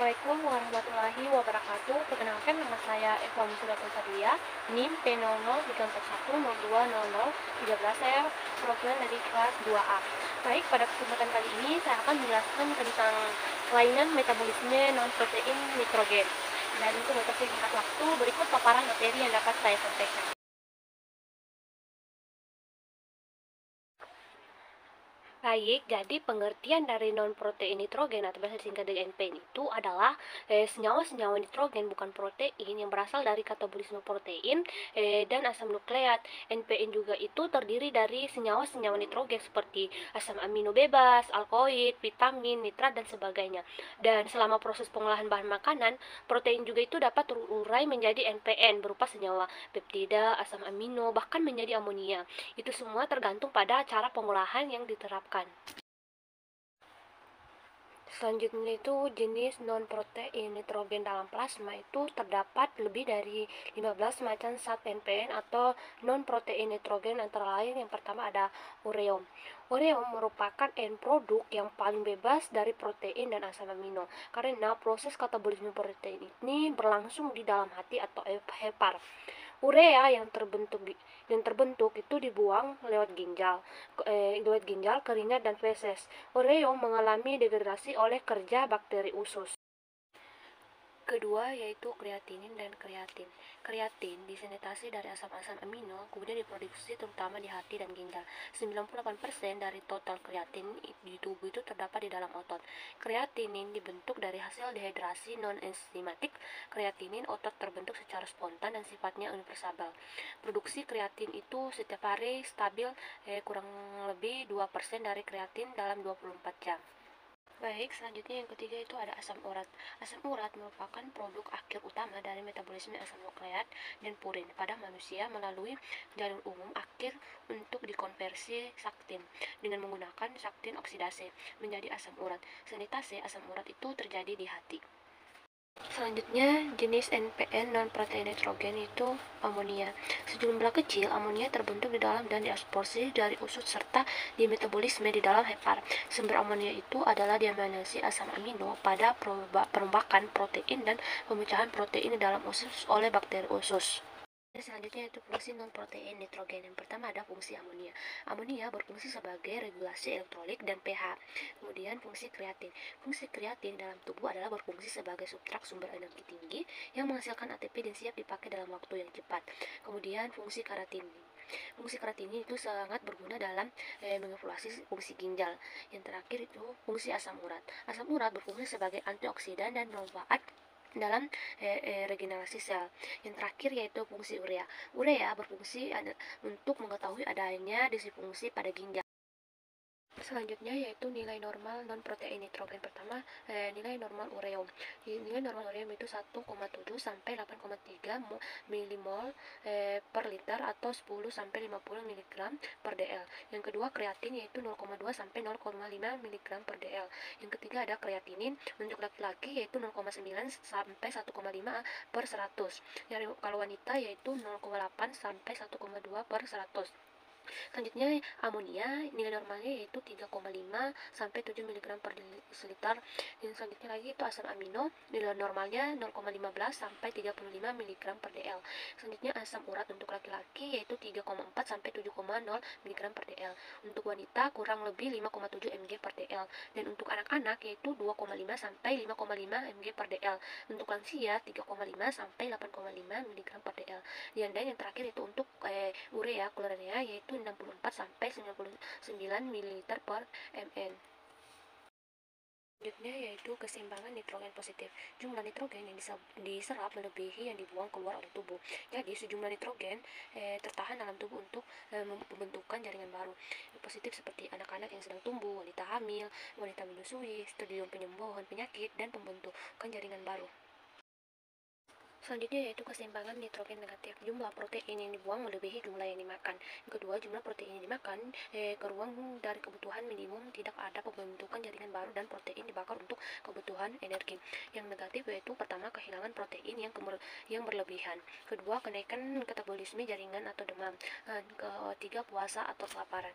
Assalamualaikum warahmatullahi wabarakatuh. Perkenalkan, nama saya Eva Musudha Sadia, NIM P0031020013. Saya perwakilan dari kelas 2A. Baik, pada kesempatan kali ini saya akan menjelaskan tentang kelainan metabolisme non-protein nitrogen. Dan untuk mempersingkat waktu, berikut paparan materi yang dapat saya sampaikan. Baik, jadi pengertian dari non-protein nitrogen atau biasa disingkat dengan NPN itu adalah senyawa-senyawa nitrogen bukan protein yang berasal dari katabolisme protein dan asam nukleat. NPN juga itu terdiri dari senyawa-senyawa nitrogen seperti asam amino bebas, alkohol, vitamin, nitrat, dan sebagainya. Dan selama proses pengolahan bahan makanan, protein juga itu dapat terurai menjadi NPN berupa senyawa peptida, asam amino, bahkan menjadi amonia. Itu semua tergantung pada cara pengolahan yang diterapkan. Selanjutnya itu jenis non-protein nitrogen dalam plasma itu terdapat lebih dari 15 macam zat NPN atau non-protein nitrogen, antara lain yang pertama ada ureum. Ureum merupakan end produk yang paling bebas dari protein dan asam amino karena proses katabolisme protein ini berlangsung di dalam hati atau hepar. Urea yang terbentuk itu dibuang lewat ginjal, keringat, dan feses. Ureum mengalami degradasi oleh kerja bakteri usus. Kedua yaitu kreatinin dan kreatin. Kreatin disintesis dari asam-asam amino, kemudian diproduksi terutama di hati dan ginjal. 98% dari total kreatin di tubuh itu terdapat di dalam otot. Kreatinin dibentuk dari hasil dehidrasi non-enzimatik. Kreatinin otot terbentuk secara spontan dan sifatnya universal. Produksi kreatin itu setiap hari stabil, kurang lebih 2% dari kreatin dalam 24 jam. Baik, selanjutnya yang ketiga itu ada asam urat. Asam urat merupakan produk akhir utama dari metabolisme asam nukleat dan purin pada manusia melalui jalur umum akhir untuk dikonversi saktin dengan menggunakan saktin oksidase menjadi asam urat. Sinetase asam urat itu terjadi di hati. Selanjutnya, jenis NPN non-protein nitrogen itu amonia. Sejumlah kecil amonia terbentuk di dalam dan diabsorpsi dari usus serta di metabolisme di dalam hepar. Sumber amonia itu adalah diaminasi asam amino pada perombakan protein dan pemecahan protein di dalam usus oleh bakteri usus. Selanjutnya itu fungsi non-protein nitrogen. Yang pertama ada fungsi amonia. Amonia berfungsi sebagai regulasi elektrolit dan pH. Kemudian fungsi kreatin. Fungsi kreatin dalam tubuh adalah berfungsi sebagai substrat sumber energi tinggi yang menghasilkan ATP dan siap dipakai dalam waktu yang cepat. Kemudian fungsi keratin. Fungsi keratin itu sangat berguna dalam mengevaluasi fungsi ginjal. Yang terakhir itu fungsi asam urat. Asam urat berfungsi sebagai antioksidan dan bermanfaat dalam regenerasi sel. Yang terakhir yaitu fungsi urea. Urea berfungsi untuk mengetahui adanya disfungsi pada ginjal. Selanjutnya yaitu nilai normal non-protein nitrogen. Pertama, nilai normal ureum. Nilai normal ureum itu 1,7 sampai 8,3 milimol per liter atau 10 sampai 50 mg per dl. Yang kedua, kreatin yaitu 0,2 sampai 0,5 mg per dl. Yang ketiga ada kreatinin untuk laki-laki yaitu 0,9 sampai 1,5 per 100. Kalau wanita yaitu 0,8 sampai 1,2 per 100. Selanjutnya amonia, nilai normalnya yaitu 3,5 sampai 7 mg per desiliter. Yang selanjutnya lagi itu asam amino, nilai normalnya 0,15 sampai 35 mg per dl. Selanjutnya asam urat untuk laki-laki yaitu 3,4 sampai 7,0 mg per dl. Untuk wanita kurang lebih 5,7 mg per dl. Dan untuk anak-anak yaitu 2,5 sampai 5,5 mg per dl. Untuk lansia 3,5 sampai 8,5 mg per dl. Dan yang terakhir itu untuk urea klorea yaitu 64 sampai 99 ml per ml. Selanjutnya yaitu keseimbangan nitrogen positif. Jumlah nitrogen yang diserap melebihi yang dibuang keluar oleh tubuh. Jadi sejumlah nitrogen tertahan dalam tubuh untuk pembentukan jaringan baru. Positif seperti anak-anak yang sedang tumbuh, wanita hamil, wanita menyusui, stadium penyembuhan penyakit, dan pembentukan jaringan baru. Selanjutnya yaitu keseimbangan nitrogen negatif. Jumlah protein yang dibuang melebihi jumlah yang dimakan. Yang kedua, jumlah protein yang dimakan ke ruang dari kebutuhan minimum, tidak ada pembentukan jaringan baru, dan protein dibakar untuk kebutuhan energi. Yang negatif yaitu pertama, kehilangan protein yang berlebihan. Kedua, kenaikan katabolisme jaringan atau demam. Ketiga, puasa atau kelaparan.